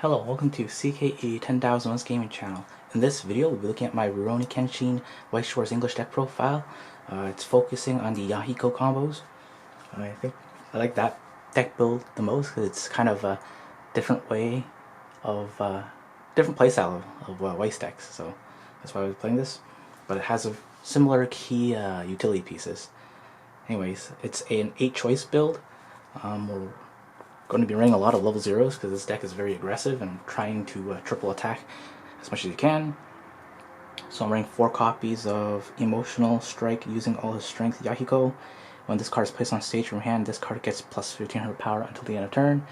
Hello, welcome to CKE 10,001's gaming channel. In this video, we'll be looking at my Rurouni Kenshin Weiss Schwarz English deck profile. It's focusing on the Yahiko combos. I think I like that deck build the most because it's kind of a different way of different playstyle of Weiss decks. So that's why I was playing this. But it has a similar key utility pieces. Anyways, it's an 8-choice build. We're going to be running a lot of level 0s because this deck is very aggressive and trying to triple attack as much as you can. So I'm running 4 copies of Emotional Strike using all his strength Yahiko. When this card is placed on stage from hand, this card gets plus 1500 power until the end of turn.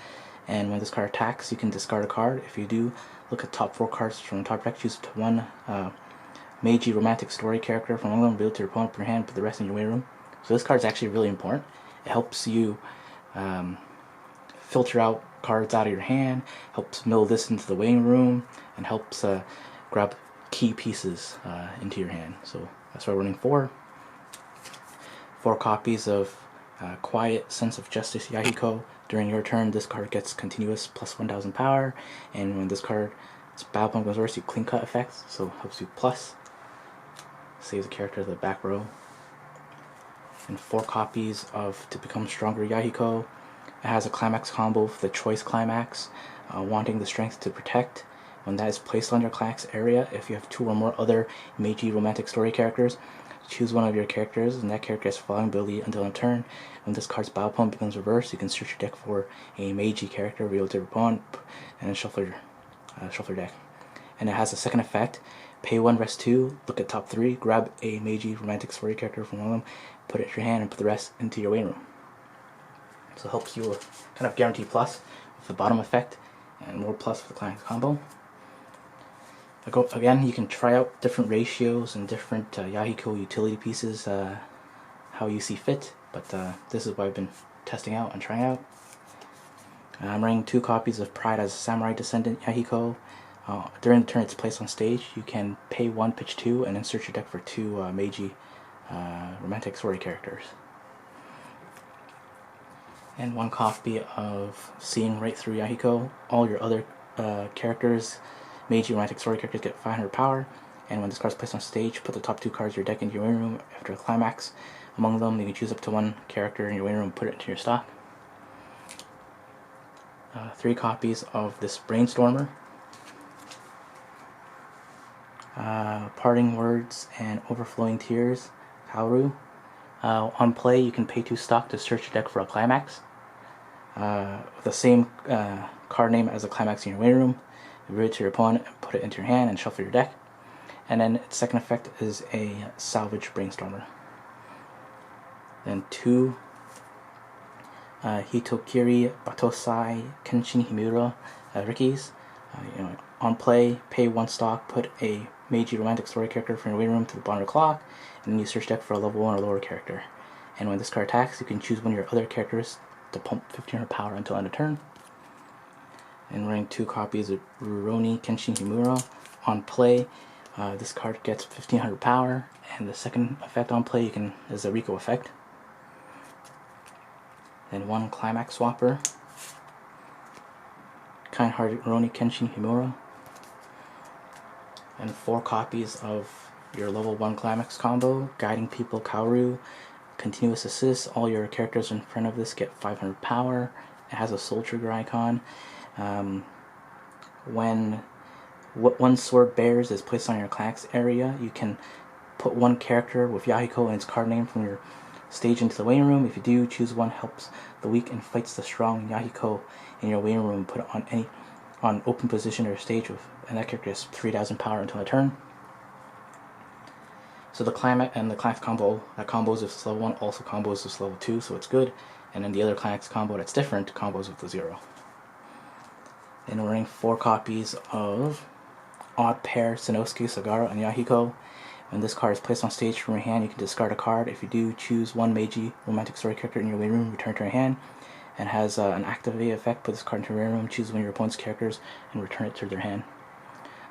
And when this card attacks, you can discard a card. If you do, look at top 4 cards from the top deck, choose one Meiji romantic story character from one of them, reveal to your opponent per hand, put the rest in your waiting room. So this card is actually really important. It helps you filter out cards out of your hand, helps mill this into the waiting room, and helps grab key pieces into your hand. So that's why we're running 4 copies of Quiet Sense of Justice Yahiko. During your turn, this card gets continuous plus 1000 power, and when this card's battle point goes reverse, you clean cut effects, so helps you plus. Saves the character to the back row. And 4 copies of To Become Stronger Yahiko. It has a climax combo for the choice climax, wanting the strength to protect. When that is placed on your climax area, if you have 2 or more other Meiji romantic story characters, choose one of your characters, and that character has following ability until end of turn. When this card's battle point becomes reversed, you can search your deck for a Meiji character, reveal to your opponent, and then shuffle your deck. And it has a second effect: pay 1, rest 2, look at top 3, grab a Meiji romantic story character from one of them, put it in your hand, and put the rest into your waiting room. So it helps you kind of guarantee plus with the bottom effect and more plus for the climax combo. Again, you can try out different ratios and different Yahiko utility pieces how you see fit, but this is what I've been testing out and trying out. I'm running 2 copies of Pride as a Samurai Descendant Yahiko. During the turn it's placed on stage, you can pay 1, pitch 2, and insert your deck for 2 Meiji romantic story characters. And 1 copy of Seeing Right Through Yahiko. All your other characters, Meiji romantic story characters, get 500 power, and when this card is placed on stage, put the top 2 cards of your deck into your waiting room after a climax. Among them, you can choose up to 1 character in your waiting room and put it into your stock. 3 copies of this Brainstormer. Parting Words and Overflowing Tears, Kaoru. On play, you can pay 2 stock to search your deck for a climax. With the same card name as a climax in your waiting room, reveal it to your opponent and put it into your hand and shuffle your deck. And then its second effect is a Salvage Brainstormer. Then 2 Hitokiri Batosai Kenshin Himura Rikis. On play, pay 1 stock, put a Meiji romantic story character from your waiting room to the bottom of the clock, and then you search deck for a level 1 or lower character. And when this card attacks, you can choose one of your other characters to pump 1500 power until end of turn. And running 2 copies of Rurouni Kenshin Himura. On play, this card gets 1500 power, and the second effect on play is a Riko effect. Then 1 Climax Swapper, Kind-Hearted Rurouni Kenshin Himura. And 4 copies of your level 1 climax combo, Guiding People Kaoru. Continuous assist, all your characters in front of this get 500 power. It has a soul trigger icon. When what 1 Sword Bears is placed on your climax area, you can put 1 character with Yahiko and its card name from your stage into the waiting room. If you do, choose 1 helps the weak and fights the strong Yahiko in your waiting room. Put it on open position or stage with, and that character has 3000 power until the turn. So the climax and the climax combo that combos with this level 1 also combos with level 2, so it's good. And then the other climax combo that's different combos with the 0. Then we're running 4 copies of Odd Pair Sanosuke Sagara and Yahiko. When this card is placed on stage from your hand, you can discard a card. If you do, choose 1 Meiji romantic story character in your waiting room, return to your hand, and has an activate effect. Put this card into your waiting room, choose one of your opponent's characters, and return it to their hand.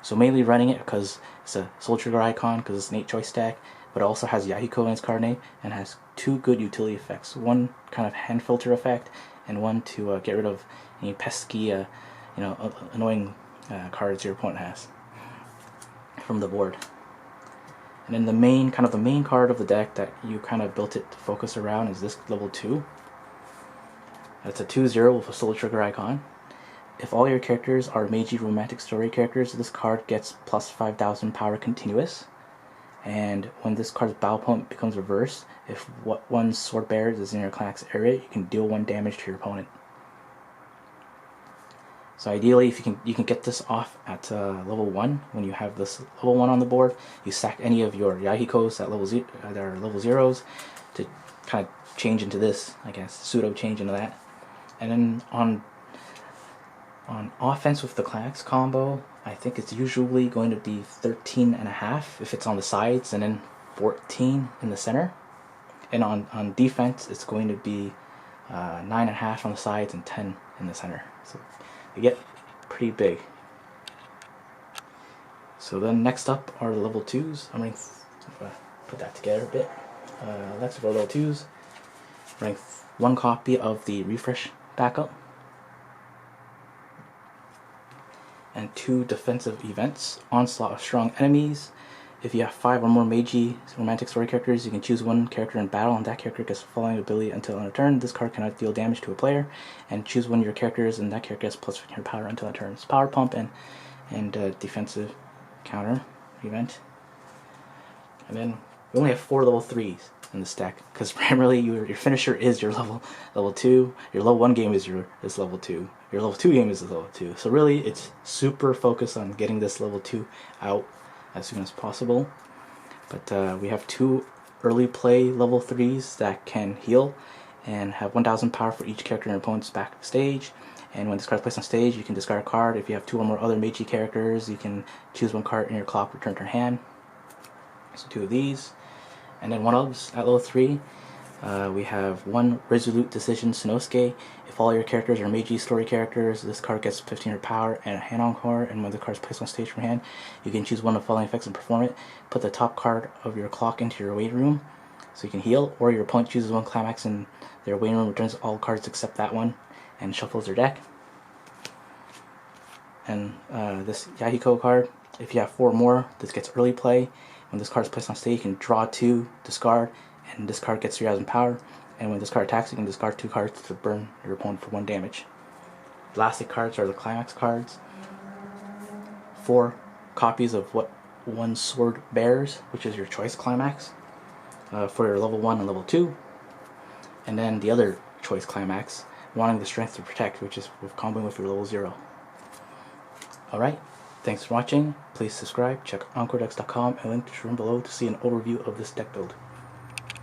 So mainly running it because it's a soul trigger icon, because it's an 8-choice deck, but it also has Yahiko in its card name, and has 2 good utility effects. 1 kind of hand filter effect, and 1 to get rid of any pesky annoying cards your opponent has from the board. And then the main card of the deck that you kind of built it to focus around is this level 2. That's a 2/0 with a soul trigger icon. If all your characters are Meiji romantic story characters, this card gets plus 5,000 power continuous. And when this card's battle point becomes reversed, if one sword bearer is in your climax area, you can deal 1 damage to your opponent. So ideally, if you can get this off at level 1. When you have this level 1 on the board, you sack any of your Yahikos at that are level 0s to kind of change into this, I guess, pseudo change into that. And then on offense with the climax combo, I think it's usually going to be 13.5 if it's on the sides, and then 14 in the center. And on defense, it's going to be 9.5 on the sides and 10 in the center. So they get pretty big. So then next up are the level 2s. I'm going to put that together a bit. Next are level 2s. I'm running 1 copy of the refresh backup and 2 defensive events. Onslaught of strong enemies. If you have 5 or more Meiji romantic story characters, you can choose 1 character in battle, and that character gets the following ability until end of turn. This card cannot deal damage to a player, and choose 1 of your characters, and that character gets plus 15 power until end of turn. It's power pump and defensive counter event. And then we only have 4 level 3s in this deck, because primarily your finisher is your level 2. Your level 1 game is level 2. Your level 2 game is level 2. So really, it's super focused on getting this level 2 out as soon as possible. But we have 2 early play level 3s that can heal and have 1,000 power for each character in your opponent's backstage. And when this card is placed on stage, you can discard a card. If you have 2 or more other Meiji characters, you can choose 1 card in your clock, return to your hand. So 2 of these. And then 1-ofs at level 3. We have 1 Resolute Decision Sonosuke. If all your characters are Meiji story characters, this card gets 1500 power and a hand encore, and when the card is placed on stage from hand, you can choose 1 of the following effects and perform it. Put the top card of your clock into your waiting room so you can heal, or your opponent chooses 1 climax in their waiting room, returns all cards except that one, and shuffles their deck. And this Yahiko card, if you have 4 or more, this gets early play. When this card is placed on stage, you can draw 2, discard, and this card gets 3,000 power. And when this card attacks, you can discard 2 cards to burn your opponent for 1 damage. The last 8 cards are the climax cards. 4 copies of what 1 sword bears, which is your choice climax, for your level 1 and level 2. And then the other choice climax, wanting the strength to protect, which is with comboing with your level 0. Alright, thanks for watching. Please subscribe, check encoredecks.com, and link to room below to see an overview of this deck build.